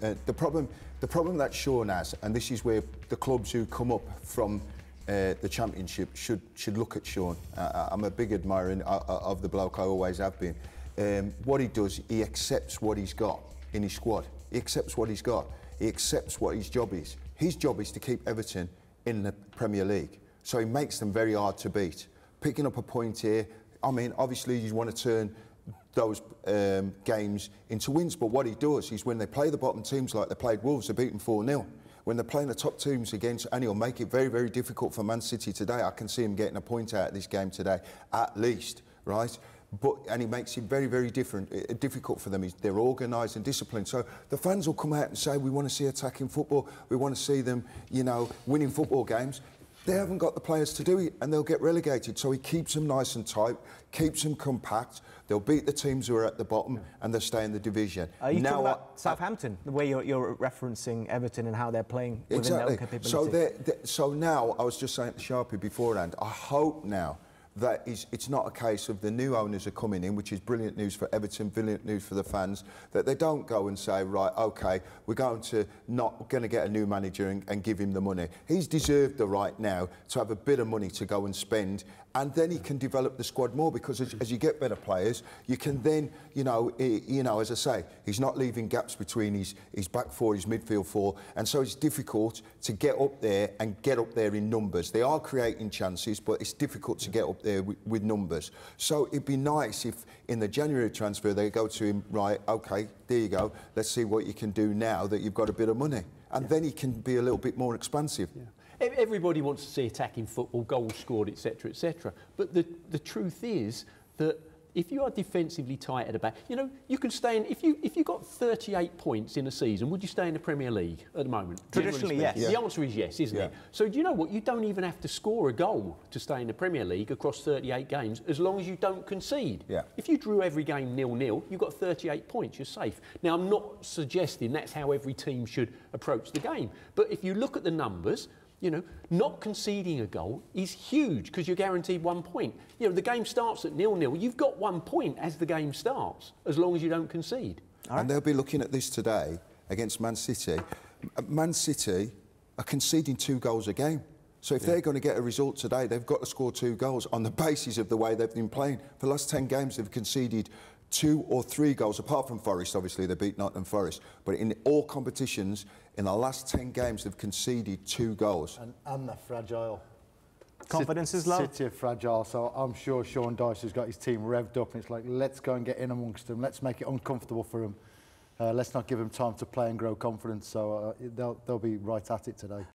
The problem that Sean has, and this is where the clubs who come up from the Championship should look at Sean. I'm a big admirer of the bloke, I always have been. What he does, he accepts what he's got in his squad. He accepts what he's got. He accepts what his job is. His job is to keep Everton in the Premier League. So he makes them very hard to beat. Picking up a point here, I mean, obviously you want to turn those games into wins, but what he does is when they play the bottom teams like they played Wolves, they beat them 4-0. When they're playing the top teams against, and he'll make it very, very difficult for Man City today. I can see him getting a point out of this game today, at least, right? And he makes it very, very difficult for them. They're organised and disciplined. So the fans will come out and say, we want to see attacking football. We want to see them, you know, winning football games. They haven't got the players to do it, and they'll get relegated. So he keeps them nice and tight, keeps them compact. They'll beat the teams who are at the bottom, and they'll stay in the division. Are you talking about Southampton, the way you're referencing Everton and how they're playing within their own capability? So now, I was just saying to Sharpie beforehand, I hope now that it's not a case of the new owners are coming in, which is brilliant news for Everton, brilliant news for the fans, that they don't go and say, right, OK, we're going to get a new manager and give him the money. He's deserved the right now to have a bit of money to go and spend, and then he can develop the squad more, because as you get better players, you can then, you know, as I say, he's not leaving gaps between his back four, his midfield four, and so it's difficult to get up there and get up there in numbers. They are creating chances, but it's difficult to get up there with numbers. So it'd be nice if in the January transfer they go to him, right, OK, there you go, let's see what you can do now that you've got a bit of money. And then he can be a little bit more expansive. Yeah. Everybody wants to see attacking football, goals scored, etc., etc. But the truth is that if you are defensively tight at the back, you know, you can stay in. If you got 38 points in a season, would you stay in the Premier League at the moment? Traditionally, yes. The answer is yes, isn't it? So do you know what? You don't even have to score a goal to stay in the Premier League across 38 games, as long as you don't concede. Yeah. If you drew every game 0-0, you've got 38 points. You're safe. Now, I'm not suggesting that's how every team should approach the game, but if you look at the numbers, you know, not conceding a goal is huge, because you're guaranteed 1 point. You know, the game starts at 0-0. You've got 1 point as the game starts, as long as you don't concede. And they'll be looking at this today against Man City. Man City are conceding 2 goals a game. So if they're going to get a result today, they've got to score 2 goals on the basis of the way they've been playing. For the last 10 games, they've conceded 2 or 3 goals, apart from Forest, obviously, they beat Nottingham Forest. But in all competitions, in the last 10 games, they've conceded 2 goals. And they're fragile. Confidence is low. City are fragile, so I'm sure Sean Dyche has got his team revved up, and it's like, let's go and get in amongst them. Let's make it uncomfortable for them. Let's not give them time to play and grow confidence. So they'll be right at it today.